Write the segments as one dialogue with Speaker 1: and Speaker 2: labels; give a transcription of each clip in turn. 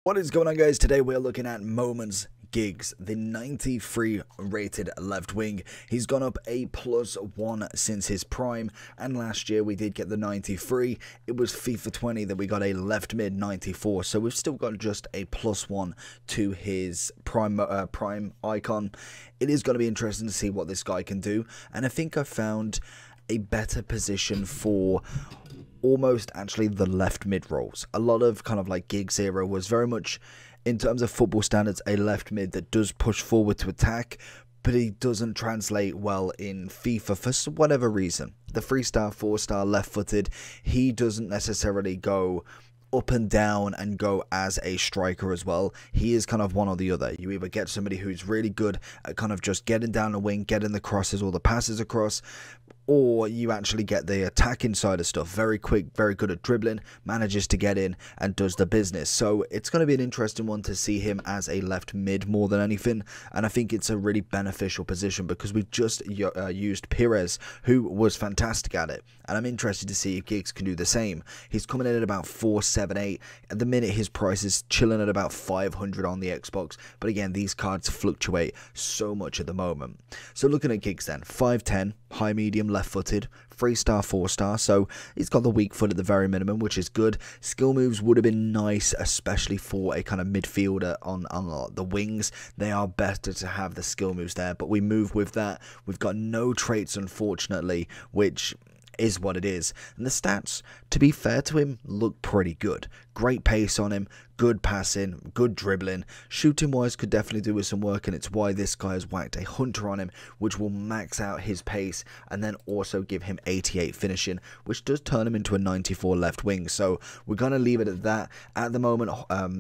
Speaker 1: What is going on, guys? Today we're looking at Moments Giggs, the 93 rated left wing. He's gone up a +1 since his prime, and last year we did get the 93. It was FIFA 20 that we got a left mid 94, so we've still got just a +1 to his prime icon. It is going to be interesting to see what this guy can do, and I think I found a better position for almost actually the left mid roles. A lot of kind of like Giggs era was very much, in terms of football standards, a left mid that does push forward to attack, but he doesn't translate well in FIFA for whatever reason. The 3-star, 4-star left footed, he doesn't necessarily go up and down and go as a striker as well. He is kind of one or the other. You either get somebody who's really good at kind of just getting down the wing, getting the crosses or the passes across, or you actually get the attacking side of stuff. Very quick, very good at dribbling, manages to get in and does the business. So it's going to be an interesting one to see him as a left mid more than anything. And I think it's a really beneficial position because we've just used Pires, who was fantastic at it. And I'm interested to see if Giggs can do the same. He's coming in at about 478. At the minute, his price is chilling at about 500 on the Xbox. But again, these cards fluctuate so much at the moment. So looking at Giggs then, 5'10", high medium, left-footed, 3-star, 4-star, so he's got the weak foot at the very minimum, which is good. Skill moves would have been nice, especially for a kind of midfielder on the wings. They are better to have the skill moves there, but we move with that. We've got no traits, unfortunately, which is what it is. And the stats, to be fair to him, look pretty good. Great pace on him, good passing, good dribbling. Shooting wise could definitely do with some work, and it's why this guy has whacked a hunter on him, which will max out his pace and then also give him 88 finishing, which does turn him into a 94 left wing. So we're going to leave it at that. At the moment,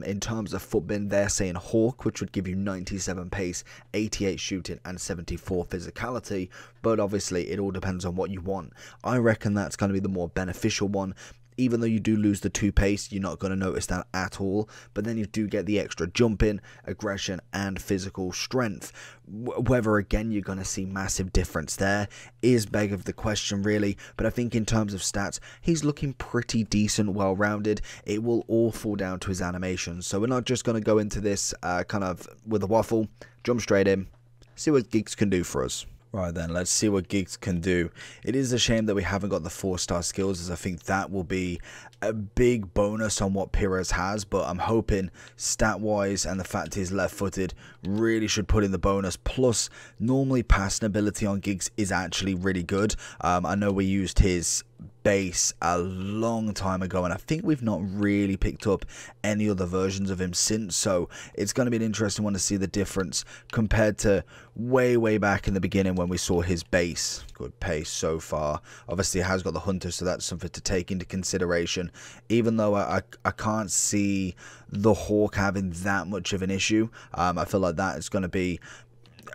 Speaker 1: in terms of footbin, they're saying Hawk, which would give you 97 pace, 88 shooting and 74 physicality, but obviously it all depends on what you want. I reckon that's going to be the more beneficial one. Even though you do lose the 2 pace, you're not going to notice that at all. But then you do get the extra jumping, aggression, and physical strength. Whether, again, you're going to see massive difference there is beg of the question, really. But I think in terms of stats, he's looking pretty decent, well-rounded. It will all fall down to his animations. So we're not just going to go into this kind of with a waffle. Jump straight in. See what Giggs can do for us. Right then, let's see what Giggs can do. It is a shame that we haven't got the 4-star skills, as I think that will be a big bonus on what Pires has, but I'm hoping stat-wise and the fact he's left-footed really should put in the bonus. Plus, normally passing ability on Giggs is actually really good. I know we used his base a long time ago, and I think we've not really picked up any other versions of him since, so it's going to be an interesting one to see the difference compared to way back in the beginning when we saw his base. Good pace so far. Obviously, he has got the hunter, so that's something to take into consideration, even though I can't see the Hawk having that much of an issue. I feel like that is going to be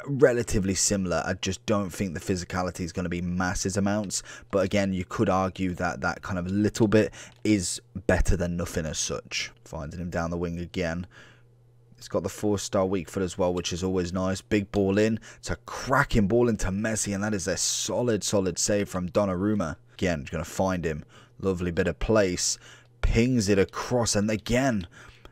Speaker 1: relatively similar. I just don't think the physicality is going to be massive amounts, but again, you could argue that that kind of little bit is better than nothing as such. Finding him down the wing again. It's got the 4-star weak foot as well, which is always nice. Big ball in. It's a cracking ball into Messi, and that is a solid save from Donnarumma. Again, going to find him. Lovely bit of place. Pings it across, and again,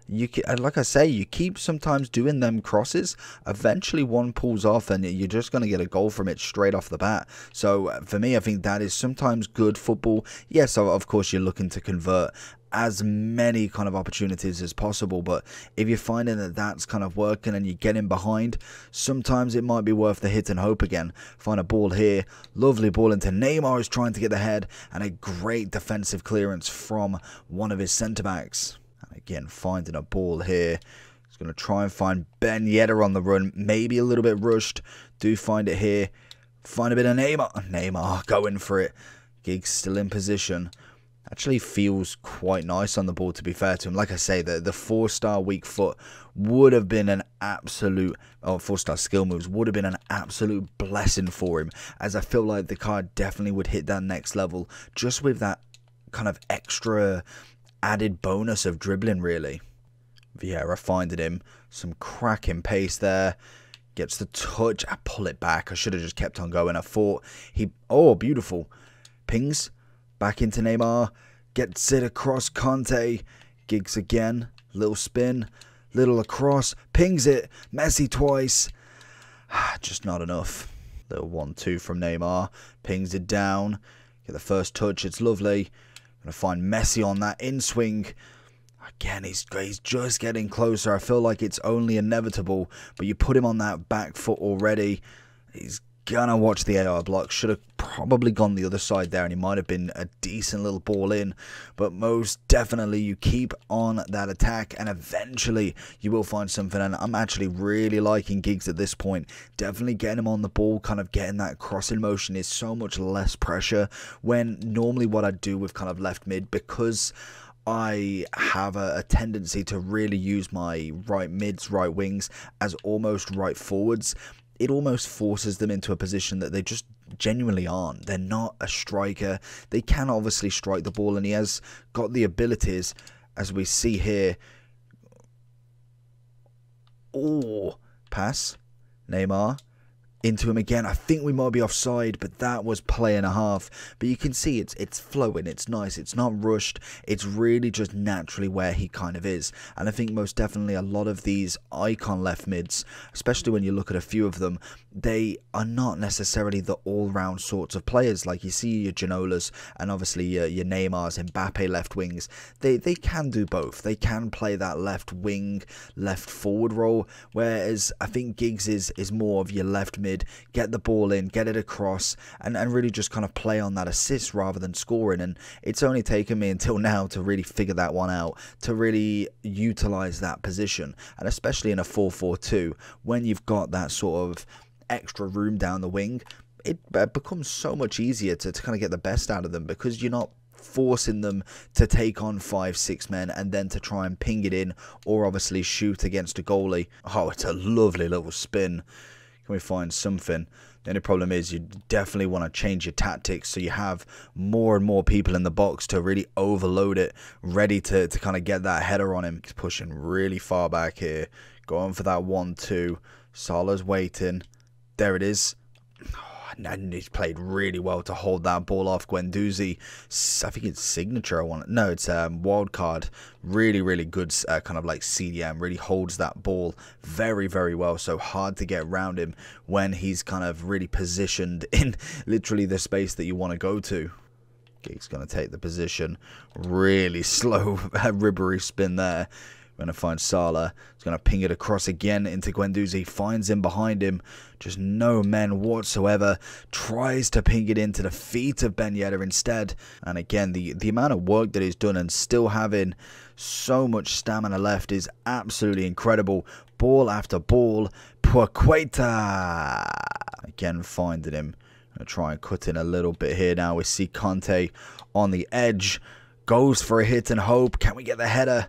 Speaker 1: like I say, you keep sometimes doing them crosses. Eventually one pulls off and you're just going to get a goal from it straight off the bat. So for me, I think that is sometimes good football. Yes, of course, you're looking to convert as many kind of opportunities as possible, but if you're finding that that's kind of working and you're getting behind, sometimes it might be worth the hit and hope again. Find a ball here. Lovely ball into Neymar, who's trying to get the head, and a great defensive clearance from one of his centre-backs. Again, finding a ball here. He's going to try and find Ben Yedder on the run. Maybe a little bit rushed. Do find it here. Find a bit of Neymar. Neymar going for it. Giggs still in position. Actually feels quite nice on the ball, to be fair to him. Like I say, the 4-star weak foot would have been an absolute, 4-star skill moves would have been an absolute blessing for him, as I feel like the card definitely would hit that next level just with that kind of extra added bonus of dribbling, really. Vieira finding him. Some cracking pace there. Gets the touch. I pull it back. I should have just kept on going. I thought he... Oh, beautiful. Pings. Back into Neymar. Gets it across Conte. Giggs again. Little spin. Little across, pings it, Messi twice. Just not enough. Little 1-2 from Neymar, pings it down. Get the first touch, it's lovely. Gonna find Messi on that in swing. Again, he's just getting closer. I feel like it's only inevitable, but you put him on that back foot already. He's gonna watch the AR block. Should have probably gone the other side there, and he might have been a decent little ball in. But most definitely, you keep on that attack, and eventually you will find something. And I'm actually really liking Giggs at this point. Definitely getting him on the ball, kind of getting that crossing motion is so much less pressure. When normally what I do with kind of left mid, because I have a tendency to really use my right mids, right wings as almost right forwards. It almost forces them into a position that they just genuinely aren't. They're not a striker. They can obviously strike the ball, and he has got the abilities, as we see here. Oh, pass. Neymar. Into him again. I think we might be offside, but that was play and a half. But you can see it's flowing, it's nice, it's not rushed, it's really just naturally where he kind of is. And I think most definitely a lot of these icon left mids, especially when you look at a few of them, they are not necessarily the all-round sorts of players. Like you see your Ginolas and obviously your Neymars, Mbappe left wings. They can do both. They can play that left wing, left forward role, whereas I think Giggs is more of your left mid. Get the ball in, get it across, and really just kind of play on that assist rather than scoring. And it's only taken me until now to really figure that one out, to really utilize that position. And especially in a 4-4-2, when you've got that sort of extra room down the wing, it becomes so much easier to kind of get the best out of them, because you're not forcing them to take on 5-6 men and then to try and ping it in or obviously shoot against a goalie. Oh, it's a lovely little spin. Can we find something? The only problem is you definitely want to change your tactics so you have more and more people in the box to really overload it, ready to kind of get that header on him. He's pushing really far back here, going for that 1-2. Salah's waiting. There it is. And he's played really well to hold that ball off. Guendouzi, I think it's signature. No, it's wild card. Really good kind of like CDM. Really holds that ball very well. So hard to get around him when he's kind of really positioned in literally the space that you want to go to. Giggs going to take the position. Really slow ribbery spin there. Going to find Salah. He's going to ping it across again into Guendouzi. Finds him behind him. Just no men whatsoever. Tries to ping it into the feet of Ben Yedder instead. And again, the amount of work that he's done and still having so much stamina left is absolutely incredible. Ball after ball. Paqueta. Again, finding him. Going to try and cut in a little bit here now. We see Conte on the edge. Goes for a hit and hope. Can we get the header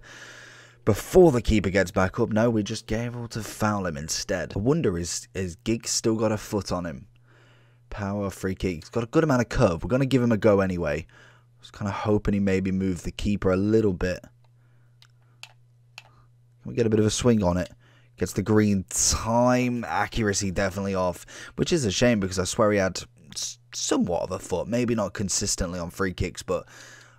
Speaker 1: before the keeper gets back up? No, we just gave able to foul him instead. I wonder, is Giggs still got a foot on him? Power, free kick. He's got a good amount of curve. We're going to give him a go anyway. I was kind of hoping he maybe moved the keeper a little bit. Can we get a bit of a swing on it? Gets the green. Time accuracy definitely off, which is a shame because I swear he had somewhat of a foot. Maybe not consistently on free kicks, but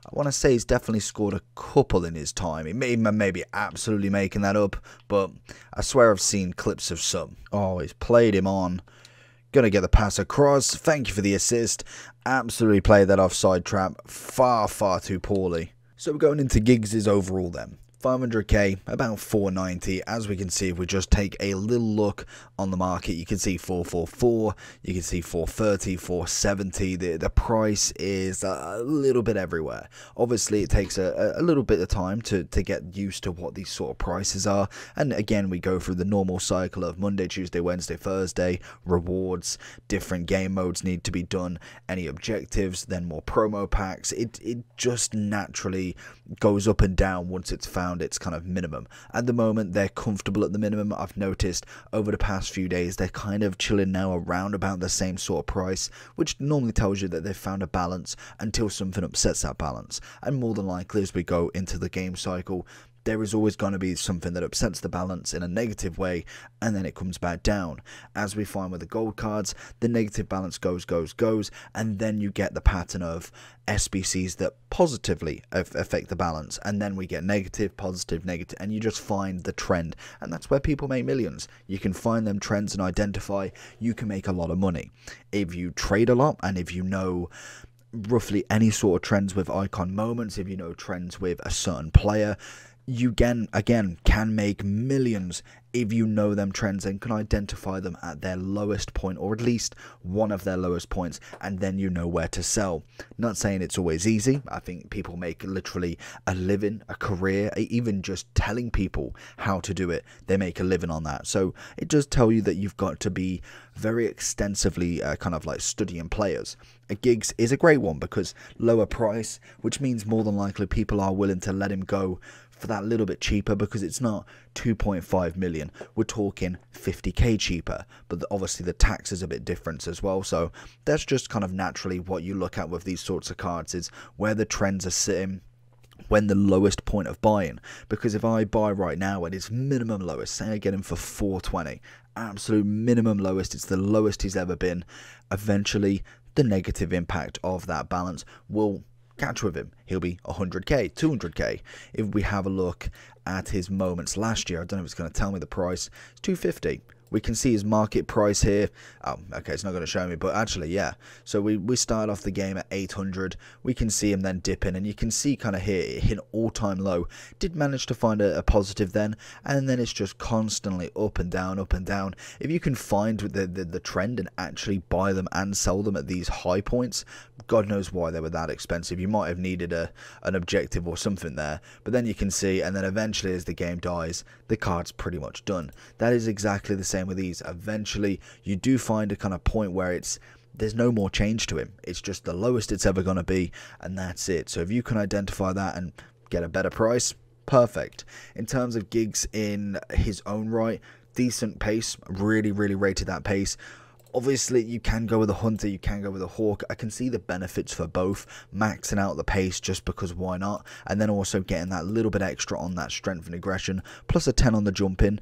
Speaker 1: I want to say he's definitely scored a couple in his time. He may be absolutely making that up, but I swear I've seen clips of some. Oh, he's played him on. Gonna get the pass across. Thank you for the assist. Absolutely played that offside trap far too poorly. So we're going into Giggs' overall then. 500k, about 490. As we can see, if we just take a little look on the market, you can see 444, you can see 430, 470. The price is a little bit everywhere. Obviously, it takes a little bit of time to get used to what these sort of prices are. And again, we go through the normal cycle of Monday, Tuesday, Wednesday, Thursday, rewards, different game modes need to be done, any objectives, then more promo packs. It just naturally goes up and down once it's found its kind of minimum. At the moment, they're comfortable at the minimum. I've noticed over the past few days they're kind of chilling now around about the same sort of price, which normally tells you that they've found a balance until something upsets that balance. And more than likely, as we go into the game cycle, there is always going to be something that upsets the balance in a negative way, and then it comes back down. As we find with the gold cards, the negative balance goes, and then you get the pattern of SBCs that positively affect the balance, and then we get negative, positive, negative, and you just find the trend, and that's where people make millions. You can find them trends and identify, you can make a lot of money. If you trade a lot, and if you know roughly any sort of trends with icon moments, if you know trends with a certain player, you again can make millions if you know them trends and can identify them at their lowest point, or at least one of their lowest points, and then you know where to sell. Not saying it's always easy. I think people make literally a living, a career, even just telling people how to do it, they make a living on that. So it does tell you that you've got to be very extensively kind of like studying players. A Giggs is a great one because lower price, which means more than likely people are willing to let him go for that little bit cheaper, because it's not 2.5 million, we're talking 50k cheaper, but obviously the tax is a bit different as well. So that's just kind of naturally what you look at with these sorts of cards, is where the trends are sitting, when the lowest point of buying. Because if I buy right now at his minimum lowest, say I get him for 420, absolute minimum lowest, it's the lowest he's ever been, eventually the negative impact of that balance will catch with him. He'll be 100k, 200k. If we have a look at his moments last year, I don't know if it's going to tell me the price, it's 250. We can see his market price here. Oh, okay, it's not going to show me, but actually, yeah. So we start off the game at 800. We can see him then dipping, and you can see kind of here, it hit an all-time low. Did manage to find a positive then, and then it's just constantly up and down, up and down. If you can find the trend and actually buy them and sell them at these high points, God knows why they were that expensive. You might have needed an objective or something there, but then you can see, and then eventually as the game dies, the card's pretty much done. That is exactly the same with these. Eventually you do find a kind of point where there's no more change to him. It's just the lowest it's ever going to be, and that's it. So if you can identify that and get a better price, perfect. In terms of Giggs in his own right, decent pace, really rated that pace. Obviously, you can go with a Hunter, you can go with a Hawk. I can see the benefits for both. Maxing out the pace just because why not? And then also getting that little bit extra on that strength and aggression, plus a 10 on the jump in.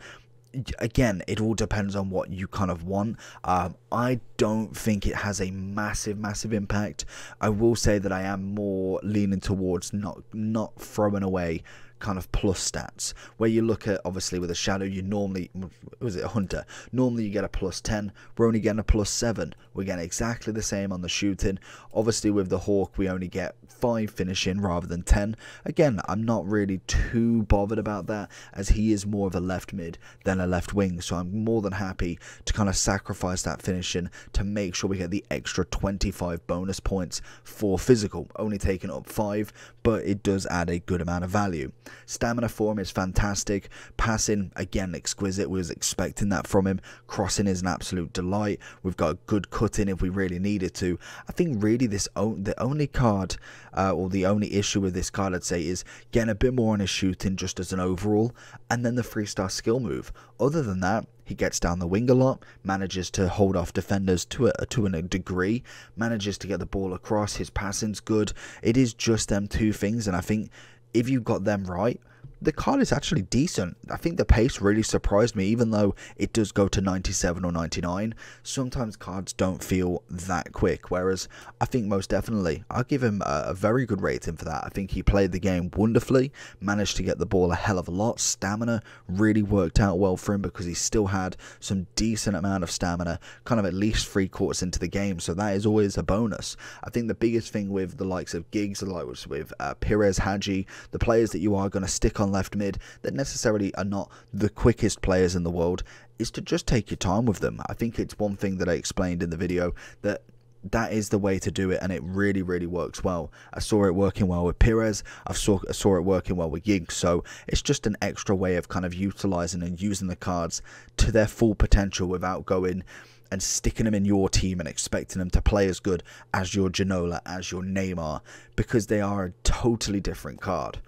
Speaker 1: Again, it all depends on what you kind of want. I don't think it has a massive impact. I will say that I am more leaning towards not throwing away kind of plus stats, where you look at, obviously with a Shadow, you normally, was it a Hunter, normally you get a plus 10, we're only getting a plus 7, we're getting exactly the same on the shooting. Obviously with the Hawk we only get 5 finishing rather than 10. Again, I'm not really too bothered about that, as he is more of a left mid than a left wing, so I'm more than happy to kind of sacrifice that finishing to make sure we get the extra 25 bonus points for physical, only taking up 5, but it does add a good amount of value. Stamina for him is fantastic. Passing, again, exquisite. We was expecting that from him. Crossing is an absolute delight. We've got a good cut-in if we really needed to. I think really the only card, or the only issue with this card, I'd say, is getting a bit more on his shooting just as an overall, and then the 3-star skill move. Other than that, he gets down the wing a lot, manages to hold off defenders to a degree, manages to get the ball across, his passing's good. It is just them two things, and I think if you got them right, the card is actually decent. I think the pace really surprised me, even though it does go to 97 or 99. Sometimes cards don't feel that quick, whereas I think most definitely I'll give him a very good rating for that. I think he played the game wonderfully, managed to get the ball a hell of a lot. Stamina really worked out well for him because he still had some decent amount of stamina, kind of at least 3/4 into the game, so that is always a bonus. I think the biggest thing with the likes of Giggs, the likes with Pires, Hadji, the players that you are going to stick on left mid that necessarily are not the quickest players in the world, is to just take your time with them. I think it's one thing that I explained in the video, that is the way to do it, and it really works well. I saw it working well with Pires, I saw it working well with Giggs, so it's just an extra way of kind of utilizing and using the cards to their full potential without going and sticking them in your team and expecting them to play as good as your Ginola, as your Neymar, because they are a totally different card.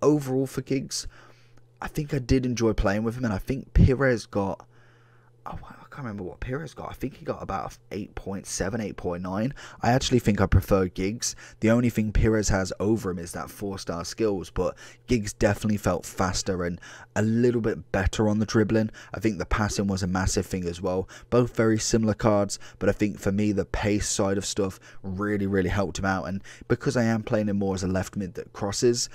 Speaker 1: Overall for Giggs, I think I did enjoy playing with him, and I think Pires got Oh, I can't remember what Pires got. I think he got about 8.7, 8.9. I actually think I prefer Giggs. The only thing Pires has over him is that 4-star skills, but Giggs definitely felt faster and a little bit better on the dribbling. I think the passing was a massive thing as well. Both very similar cards, but I think for me the pace side of stuff really helped him out, and because I am playing him more as a left mid that crosses,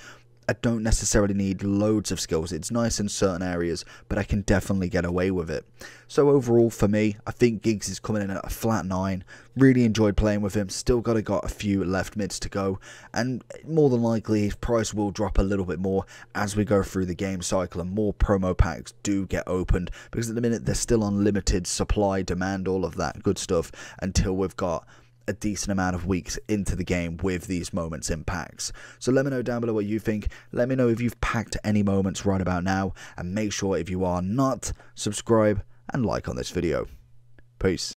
Speaker 1: I don't necessarily need loads of skills. It's nice in certain areas, but I can definitely get away with it. So overall for me, I think Giggs is coming in at a flat 9. Really enjoyed playing with him. Still got a few left mids to go, and more than likely his price will drop a little bit more as we go through the game cycle and more promo packs do get opened, because at the minute they're still on limited supply, demand, all of that good stuff until we've got a decent amount of weeks into the game with these moments in packs. So let me know down below what you think. Let me know if you've packed any moments right about now, and make sure if you are not, subscribe and like on this video. Peace.